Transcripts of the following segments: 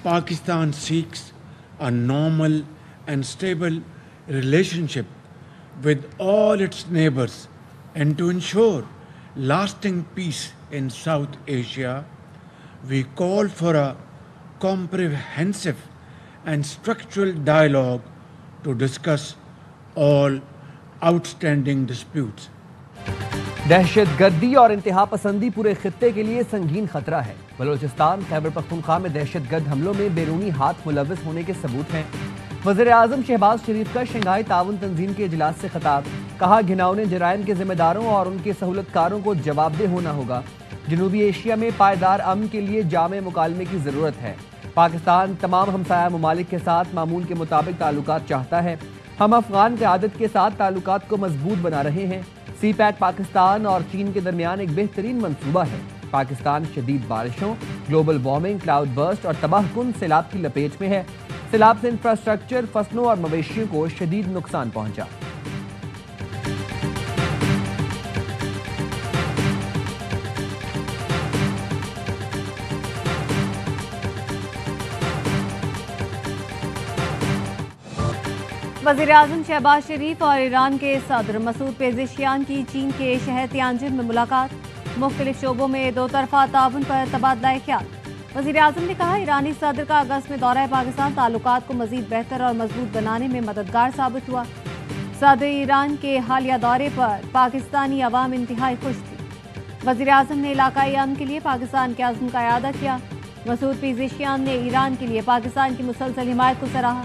Pakistan seeks a normal and stable relationship with all its neighbors, and to ensure lasting peace in South Asia, we call for a comprehensive and structural dialogue to discuss all outstanding disputes. دہشت گردی اور انتہا پسندی پورے خطے کے لیے سنگین خطرہ ہے۔ بلوچستان خیبر پختونخوا میں دہشت گرد حملوں میں بیرونی ہاتھ ملوث ہونے کے ثبوت ہیں۔ وزیر اعظم شہباز شریف کا شنگھائی تعاون تنظیم کے اجلاس سے خطاب، کہا گھناؤنے جرائم کے ذمہ داروں اور ان کے سہولت کاروں کو جواب دہ ہونا ہوگا۔ جنوبی ایشیا میں پائیدار امن کے لیے جامع مکالمے کی ضرورت ہے۔ پاکستان تمام ہمسایہ ممالک کے ساتھ معمول کے مطابق تعلقات چاہتا ہے۔ ہم افغان قیادت کے ساتھ تعلقات کو مضبوط بنا رہے ہیں۔ سی پیک پاکستان اور چین کے درمیان ایک بہترین منصوبہ ہے۔ پاکستان شدید بارشوں، گلوبل وارمنگ، کلاؤڈ برسٹ اور تباہ کن سیلاب کی لپیٹ میں ہے۔ سیلاب سے انفراسٹرکچر، فصلوں اور مویشیوں کو شدید نقصان پہنچا۔ وزیر اعظم شہباز شریف اور ایران کے صدر مسعود پیزشکیان کی چین کے شہر تیانجن میں ملاقات، مختلف شعبوں میں دو طرفہ تعاون پر تبادلہ خیال۔ وزیر اعظم نے کہا ایرانی صدر کا اگست میں دورہ پاکستان تعلقات کو مزید بہتر اور مضبوط بنانے میں مددگار ثابت ہوا۔ صدر ایران کے حالیہ دورے پر پاکستانی عوام انتہائی خوش تھی۔ وزیر اعظم نے علاقائی امن کے لیے پاکستان کے عزم کا اعادہ کیا۔ مسعود پیزشکیان نے ایران کے لیے پاکستان کی مسلسل حمایت کو سراہا۔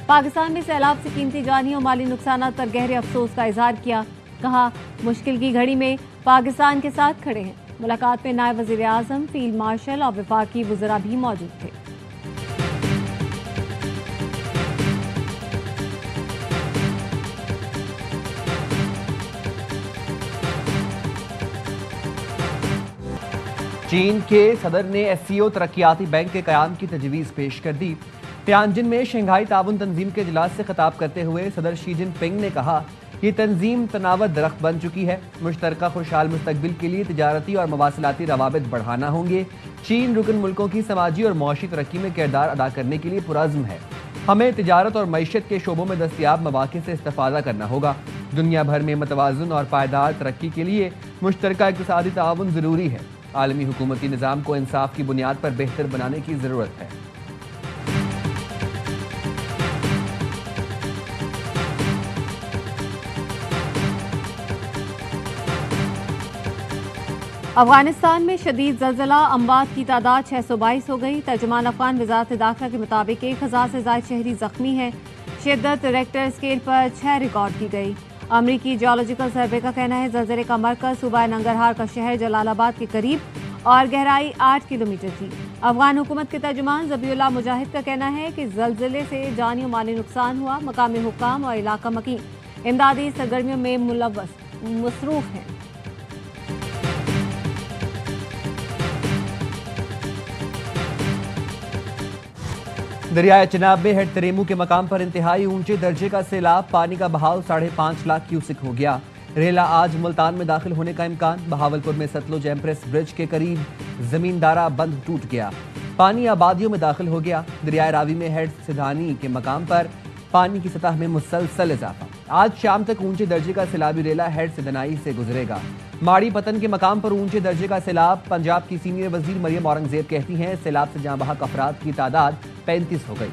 پاکستان میں سیلاب سے قیمتی جانی اور مالی نقصانات پر گہرے افسوس کا اظہار کیا، کہا مشکل کی گھڑی میں پاکستان کے ساتھ کھڑے ہیں۔ ملاقات میں نائب وزیر اعظم، فیلڈ مارشل اور وفاقی وزراء بھی موجود تھے۔ چین کے صدر نے ایس سی او ترقیاتی بینک کے قیام کی تجویز پیش کر دی۔ تیانجن میں شنگھائی تعاون تنظیم کے اجلاس سے خطاب کرتے ہوئے صدر شی جن پنگ نے کہا یہ تنظیم تناوع درخت بن چکی ہے۔ مشترکہ خوشحال مستقبل کے لیے تجارتی اور مواصلاتی روابط بڑھانا ہوں گے۔ چین رکن ملکوں کی سماجی اور معاشی ترقی میں کردار ادا کرنے کے لیے پرعزم ہے۔ ہمیں تجارت اور معیشت کے شعبوں میں دستیاب مواقع سے استفادہ کرنا ہوگا۔ دنیا بھر میں متوازن اور پائیدار ترقی کے لیے مشترکہ اقتصادی تعاون ضروری ہے۔ عالمی حکومتی نظام کو انصاف کی بنیاد پر بہتر بنانے کی ضرورت ہے۔ افغانستان میں شدید زلزلہ، اموات کی تعداد 622 ہو گئی۔ ترجمان افغان وزارت داخلہ کے مطابق 1000 سے زائد شہری زخمی ہیں۔ شدت ریکٹر اسکیل پر 6 ریکارڈ کی گئی۔ امریکی جیولوجیکل سروے کا کہنا ہے زلزلے کا مرکز صوبہ ننگرہار کا شہر جلال آباد کے قریب اور گہرائی 8 کلومیٹر تھی۔ افغان حکومت کے ترجمان ذبیح اللہ مجاہد کا کہنا ہے کہ زلزلے سے جانی و مالی نقصان ہوا۔ مقامی حکام اور علاقہ مکین امدادی سرگرمیوں میں مصروف ہیں۔ دریائے چناب میں ہیڈ تریمو کے مقام پر انتہائی اونچے درجے کا سیلاب، پانی کا بہاؤ 5.5 لاکھ کیوسک ہو گیا۔ ریلا آج ملتان میں داخل ہونے کا امکان۔ بہاولپور میں ستلج ایمپریس برج کے قریب زمیندارہ بند ٹوٹ گیا، پانی آبادیوں میں داخل ہو گیا۔ دریائے راوی میں ہیڈ سدھانی کے مقام پر پانی کی سطح میں مسلسل اضافہ۔ آج شام تک اونچے درجے کا سیلابی ریلا ہیڈ سدھنائی سے گزرے گا۔ ماڑی پتن کے مقام پر اونچے درجے کا سیلاب۔ پنجاب کی سینئر وزیر مریم اورنگزیب کہتی ہیں سیلاب سے جاں بحق افراد کی تعداد 35 ہو گئی۔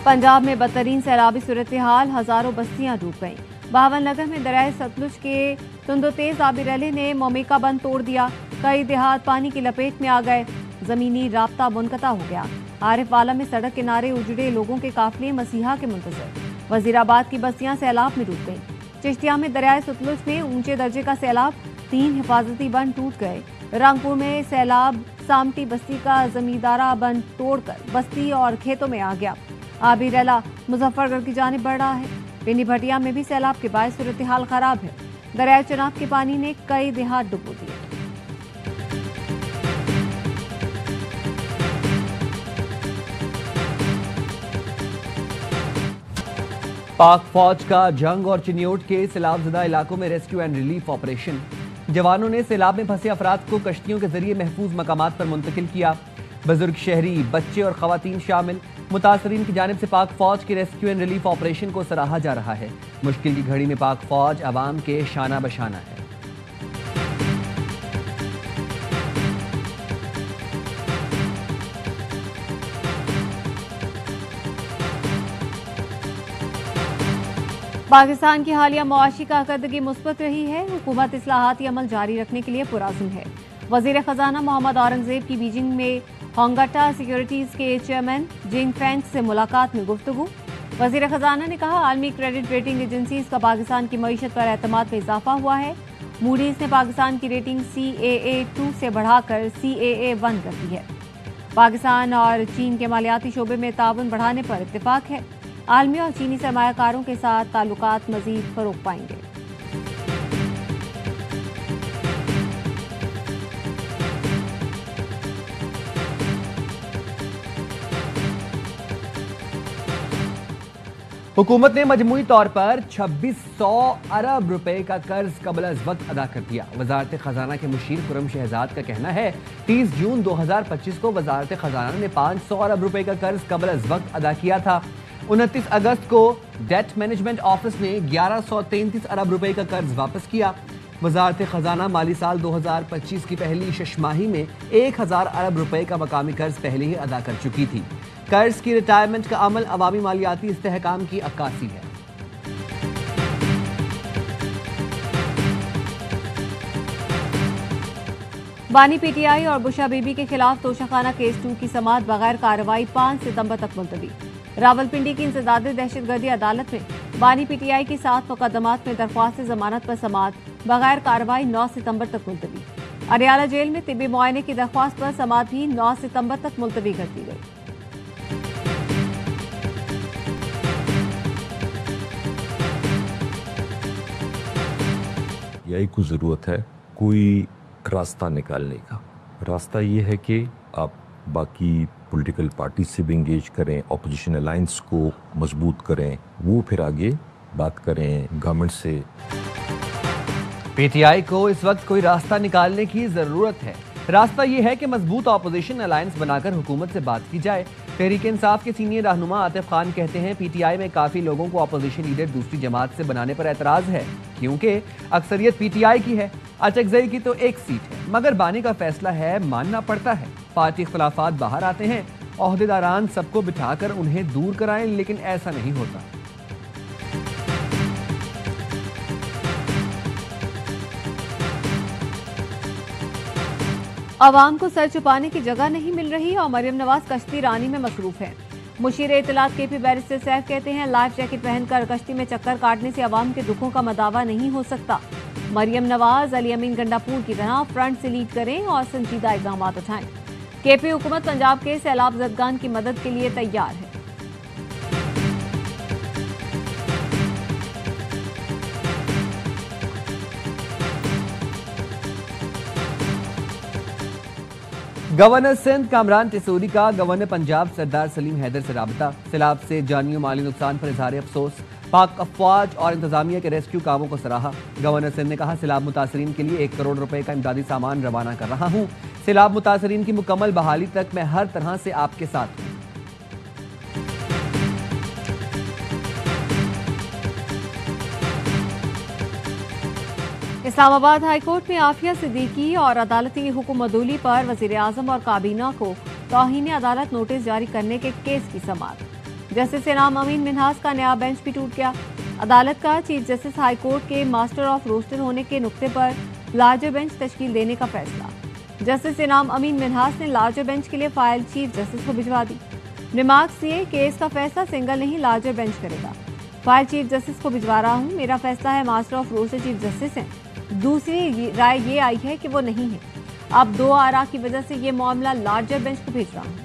پنجاب میں بدترین سیلابی صورتحال، ہزاروں بستیاں ڈوب گئیں۔ بہاول نگر میں دریائے ستلج کے تند و تیز آبی ریلے نے مومیکا بند توڑ دیا، کئی دیہات پانی کی لپیٹ میں آ گئے، زمینی رابطہ منقطع ہو گیا۔ عارف والا میں سڑک کنارے اجڑے لوگوں کے قافلے مسیحا کے منتظر۔ وزیر آباد کی بستیاں سیلاب میں ڈوب گئیں۔ چشتیہ میں دریائے ستلج میں اونچے درجے کا سیلاب، 3 حفاظتی بند ٹوٹ گئے۔ رنگپور میں سیلاب سامٹی بستی کا زمیندارہ بند توڑ کر بستی اور کھیتوں میں آ گیا۔ آبی ریلا مظفر گڑھ کی جانب بڑھ رہا ہے۔ پنڈی بھٹیا میں بھی سیلاب کے باعث صورتحال خراب ہے۔ دریائے چناب کے پانی نے کئی دیہات ڈبو دیے۔ पाक फौज का जंग और चिन्योट के सैलाबजदा इलाकों में रेस्क्यू एंड रिलीफ ऑपरेशन। जवानों ने सैलाब में फंसे अफराद को कश्तियों के जरिए महफूज मकामात पर मुंतकिल किया। बुजुर्ग, शहरी, बच्चे और खवातीन शामिल। मुतासरीन की जानिब से पाक फौज के रेस्क्यू एंड रिलीफ ऑपरेशन को सराहा जा रहा है। मुश्किल की घड़ी में पाक फौज अवाम के शाना बशाना है। पाकिस्तान की हालिया मुआशी कारकर्दगी मुस्बत रही है। हुकूमत इस्लाहाती अमल जारी रखने के लिए पुरअज़्म है। वज़ीर ख़जाना मोहम्मद औरंगज़ेब की बीजिंग में होंगटा सिक्योरिटीज़ के चेयरमैन जिंग फेंग से मुलाकात में गुफ्तगू। वज़ीर ख़जाना ने कहा, आलमी क्रेडिट रेटिंग एजेंसीज़ का पाकिस्तान की मईशत पर एतमाद में इजाफा हुआ है। मूडीज़ ने पाकिस्तान की रेटिंग CAA2 से बढ़ाकर CAA1 कर दी है। पाकिस्तान और चीन के मालियाती शोबे में ताउन बढ़ाने पर इत्तेफाक है। आलमी और चीनी सरमायाकारों के साथ ताल्लुकात मज़ीद फ़रोग़ पाएंगे। हुकूमत ने मजमूई तौर पर 2600 अरब रुपए का कर्ज कबल अज़ वक्त अदा कर दिया। वजारत खजाना के मुशीर खुर्रम शहजाद का कहना है, 30 जून 2025 को वजारत खजाना ने 500 अरब रुपए का कर्ज कबल अज़ वक्त अदा किया था। 29 अगस्त को डेट मैनेजमेंट ऑफिस ने 1133 अरब रुपए का कर्ज वापस किया। वजारत खजाना माली साल 2025 की पहली शशमाही में 1000 अरब रुपए का मकामी कर्ज पहले ही अदा कर चुकी थी। कर्ज की रिटायरमेंट का अमल अवामी मालियाती इस्तेहकाम की अक्कासी है। बानी PTI और बुशा बीबी के खिलाफ तोशाखाना केस 2 की समाअत बगैर कार्रवाई 5 सितंबर तक मुलतवी। रावलपिंडी की इंसदादी दहशतगर्दी अदालत में बानी PTI की 7 मुकदमात में दरख्वास्त जमानत पर समाअत बगैर कार्रवाई 9 सितंबर तक मुलतवी। अरियाला जेल में तिब्बी मुआयने की दरख्वास्त पर समाअत भी 9 सितंबर तक मुलतवी कर दी गई। यही को ज़रूरत है कोई रास्ता निकालने का। रास्ता ये है कि आप बाकी पॉलिटिकल पार्टी से भी इंगेज करें, ऑपोजिशन अलायंस को मजबूत करें, वो फिर आगे बात करें गवर्नमेंट से। PTI को इस वक्त कोई रास्ता निकालने की ज़रूरत है। रास्ता ये है कि मजबूत ऑपोजिशन अलायंस बनाकर हुकूमत से बात की जाए। तहरीक इंसाफ के सीनियर रहनुमा आतिफ खान कहते हैं, PTI में काफ़ी लोगों को अपोजिशन लीडर दूसरी जमात से बनाने पर एतराज़ है, क्योंकि अक्सरियत PTI की है। अचकजई की तो एक सीट है, मगर बानी का फैसला है, मानना पड़ता है। पार्टी इख्तलाफात बाहर आते हैं, ओहदेदारान सबको बिठाकर उन्हें दूर कराएं, लेकिन ऐसा नहीं होता। अवाम को सर छुपाने की जगह नहीं मिल रही और मरियम नवाज कश्ती रानी में मसरूफ है। मुशीर इत्तलात KP बैरिस्टर सैफ कहते हैं, लाइफ जैकेट पहनकर कश्ती में चक्कर काटने से अवाम के दुखों का मदावा नहीं हो सकता। मरियम नवाज अली अमीन गंडापुर की तरह फ्रंट से लीड करें और संजीदा इक़दाम उठाएं। KP हुकूमत पंजाब के सैलाब ज़दगान की मदद के लिए तैयार है। गवर्नर सिंध कामरान टिसोरी का गवर्नर पंजाब सरदार सलीम हैदर से राबता। सैलाब से जानी और माली नुकसान पर इजहार अफसोस। पाक अफवाज और इंतजामिया के रेस्क्यू कामों को सराहा। गवर्नर सिंध ने कहा, सैलाब मुतासरीन के लिए 1 करोड़ रुपए का इमदादी सामान रवाना कर रहा हूँ। सैलाब मुतासरीन की मुकम्मल बहाली तक मैं हर तरह से आपके साथ हूँ। इस्लामाबाद हाई कोर्ट में आफिया सिद्दीकी और अदालती हुक्म अदूली पर वज़ीर आज़म और काबीना को तौहीन अदालत नोटिस जारी करने के केस की समाअत। जस्टिस इनाम अमीन मिन्हास का नया बेंच भी टूट गया। अदालत का चीफ जस्टिस हाई कोर्ट के मास्टर ऑफ रोस्टर होने के नुक्ते पर लार्जर बेंच तश्कील देने का फैसला। जस्टिस इनाम अमीन मिन्हास ने लार्जर बेंच के लिए फाइल चीफ जस्टिस को भिजवा दी। रिमार्क्स दिए, केस का फैसला सिंगल नहीं लार्जर बेंच करेगा। फाइल चीफ जस्टिस को भिजवा रहा हूँ, मेरा फैसला है, master of roster chief justice हैं। दूसरी राय ये आई है कि वो नहीं है। अब 2 आरा की वजह से ये मामला लार्जर बेंच को भेज रहा हूँ।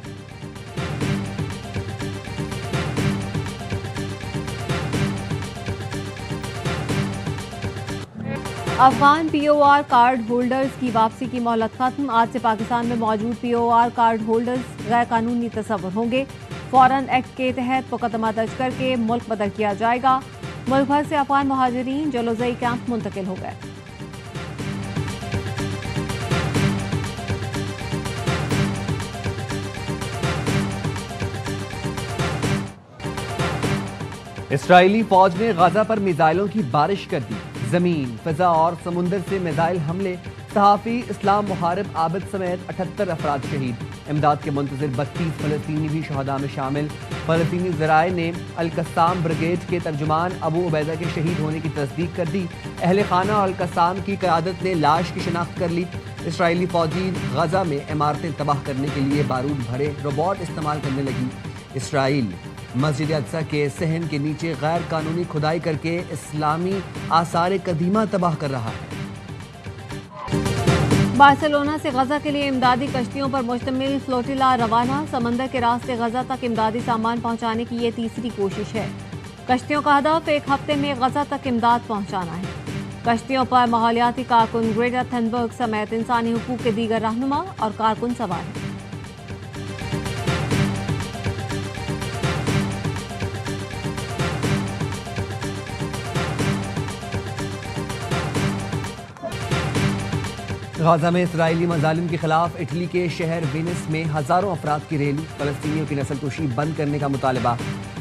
अफगान POR कार्ड होल्डर्स की वापसी की मोहलत खत्म। आज से पाकिस्तान में मौजूद POR कार्ड होल्डर्स गैर कानूनी तस्वर होंगे। फौरन एक्ट के तहत मुकदमा दर्ज करके मुल्क बदर किया जाएगा। मुल्क भर से अफगान महाजरीन जलोज़ई कैंप मुंतकिल हो गए। इसराइली फौज ने गाजा पर मिसाइलों की बारिश कर दी। जमीन, फिजा और समुंदर से मिसाइल हमले, सहाफ़ी इस्लाम मुहारिब आबिद समेत 78 अफराद शहीद। इमदाद के मुंतज़िर 32 फ़लस्तीनी भी शहदा में शामिल। फ़लस्तीनी ज़राए ने अल-कस्साम ब्रिगेड के तर्जुमान अबू उबैदा के शहीद होने की तस्दीक कर दी। अहले खाना और अल-कस्साम की क़यादत ने लाश की शिनाख्त कर ली। इसराइली फ़ौजी गाजा में इमारतें तबाह करने के लिए बारूद भरे रोबोट इस्तेमाल करने लगी। इसराइल मस्जिद अक्सा के सहन के नीचे गैर कानूनी खुदाई करके इस्लामी आसार कदीमा तबाह कर रहा है। बार्सिलोना से गजा के लिए इमदादी कश्तियों पर मुश्तमिल फ्लोटिला रवाना। समंदर के रास्ते गजा तक इमदादी सामान पहुंचाने की ये तीसरी कोशिश है। कश्तियों का हदफ एक हफ्ते में गजा तक इमदाद पहुंचाना है। कश्तियों पर माहौलियाती कारकुन ग्रेटा थनबर्ग समेत इंसानी हुकूक के दीगर रहनुमा और कारकुन सवार हैं। गाजा में इसराइली मजालिम के खिलाफ इटली के शहर वेनिस में हजारों अफराद की रैली। फलस्तीनियों की नस्लकुशी बंद करने का मुतालबा।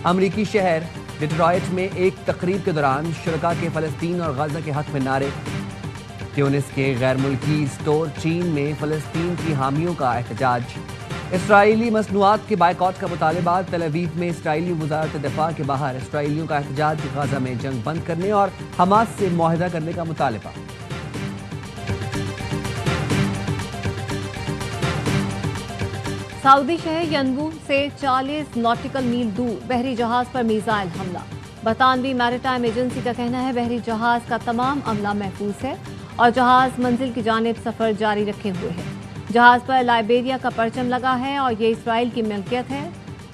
अमरीकी शहर डिट्रॉइट में एक तकरीब के दौरान शुरका के फलस्तीन और गाजा के हक में नारे। ट्यूनिस के गैर मुल्की स्टोर चीन में फलस्तीन की हामियों का एहतजाज। इसराइली मसनूआत के बायकॉट का मुतालबा। तल अवीव में इसराइली वज़ारत दिफा के बाहर इसराइलियों का एहतजाज। गाजा में जंग बंद करने और हमास से मुआहदा करने का मुतालबा। सऊदी शहर यनबू से 40 नॉटिकल मील दूर बहरी जहाज पर मिसाइल हमला। बरतानवी मैरिटाइम एजेंसी का कहना है बहरी जहाज का तमाम अमला महफूज है और जहाज मंजिल की जानिब सफर जारी रखे हुए है। जहाज पर लाइबेरिया का परचम लगा है और ये इसराइल की मिल्कियत है।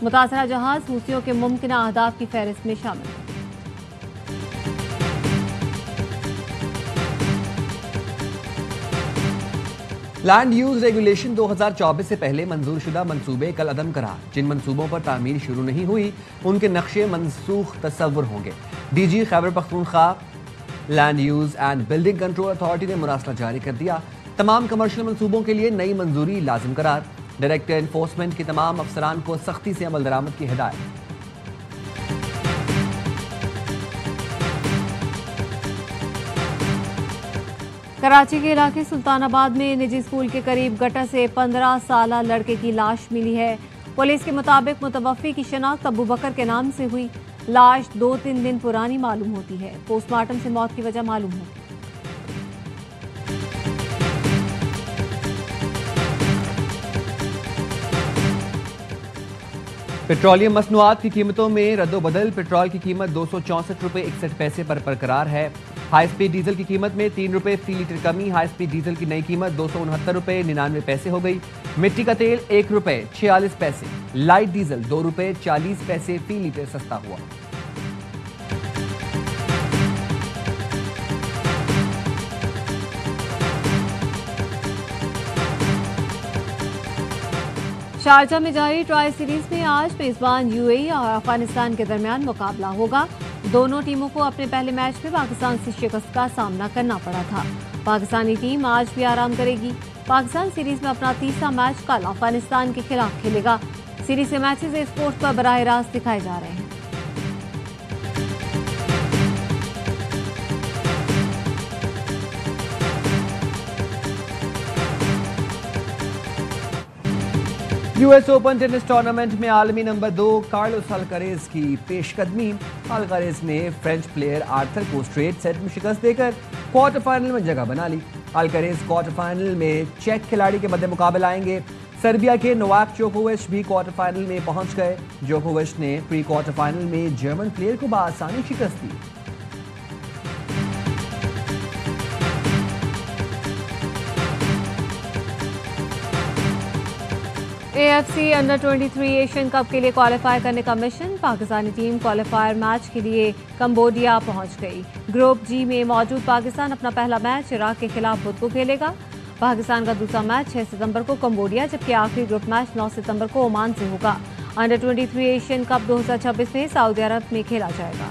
मुतासरा जहाज हूथियों के मुमकिना अहदाफ की फहरिस्त में शामिल है। लैंड यूज रेगुलेशन 2024 से पहले मंजूर शुदा मंसूबे कल अदम करार। जिन मंसूबों पर तामीर शुरू नहीं हुई उनके नक्शे मनसूख तस्वुर होंगे। DG Khyber Pakhtunkhwa land use and building control authority ने मुरासला जारी कर दिया। तमाम कमर्शियल मंसूबों के लिए नई मंजूरी लाजिम करार। डायरेक्टर एनफोर्समेंट के तमाम अफसरान को सख्ती से अमल दरामद की हिदायत। कराची के इलाके सुल्तानाबाद में निजी स्कूल के करीब गटर से 15 साला लड़के की लाश मिली है। पुलिस के मुताबिक मुतवफ़्फ़ी की शनाख्त अबू बकर के नाम से हुई। लाश 2-3 दिन पुरानी मालूम होती है। पोस्टमार्टम से मौत की वजह मालूम होगी। पेट्रोलियम मसनूआत की कीमतों में रद्दोबदल। पेट्रोल की कीमत 264 रुपये 61 पैसे पर बरकरार है। हाई स्पीड डीजल की कीमत में 3 रुपये फी लीटर कमी। हाई स्पीड डीजल की नई कीमत 269 रुपये 99 पैसे हो गई। मिट्टी का तेल 1 रुपये 46 पैसे। लाइट डीजल 2 रुपये 40 पैसे फी लीटर सस्ता हुआ। शारजा में जारी ट्राई सीरीज में आज मेजबान यूएई और अफगानिस्तान के दरमियान मुकाबला होगा। दोनों टीमों को अपने पहले मैच में पाकिस्तान से शिकस्त का सामना करना पड़ा था। पाकिस्तानी टीम आज भी आराम करेगी। पाकिस्तान सीरीज में अपना तीसरा मैच कल अफगानिस्तान के खिलाफ खेलेगा। सीरीज के मैचेस स्पोर्ट्स पर बराह रास्त दिखाए जा रहे हैं। यूएस ओपन टेनिस टूर्नामेंट में आलमी नंबर 2 कार्लोस अल्कारेज की पेशकदमी। अल्कारेज ने फ्रेंच प्लेयर आर्थर को स्ट्रेट सेट में शिकस्त देकर क्वार्टर फाइनल में जगह बना ली। अल्कारेज क्वार्टर फाइनल में चेक खिलाड़ी के मध्य मुकाबला आएंगे। सर्बिया के नोवाक जोकोविच भी क्वार्टर फाइनल में पहुंच गए। जोकोविच ने प्री क्वार्टर फाइनल में जर्मन प्लेयर को बआसानी शिकस्त दी। AFC अंडर 23 एशियन कप के लिए क्वालिफाई करने का mission. Pakistani team qualifier match के लिए कंबोडिया पहुंच गई। ग्रुप जी में मौजूद पाकिस्तान अपना पहला मैच इराक के खिलाफ बुध को खेलेगा। पाकिस्तान का दूसरा मैच 6 सितंबर को कंबोडिया, जबकि आखिरी ग्रुप मैच 9 सितंबर को ओमान से होगा। अंडर-23 एशियन कप 2026 में सऊदी अरब में खेला जाएगा।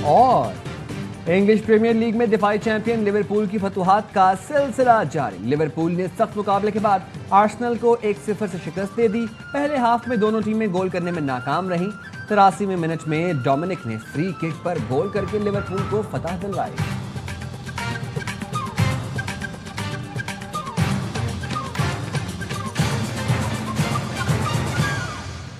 और इंग्लिश प्रीमियर लीग में दिफाई चैंपियन लिवरपूल की फतुहात का सिलसिला जारी। लिवरपूल ने सख्त मुकाबले के बाद आर्सेनल को 1-0 से शिकस्त दे दी। पहले हाफ में दोनों टीमें गोल करने में नाकाम रहीं। 83वें मिनट में डोमिनिक ने फ्री किक पर गोल करके लिवरपूल को फतह दिलवाई।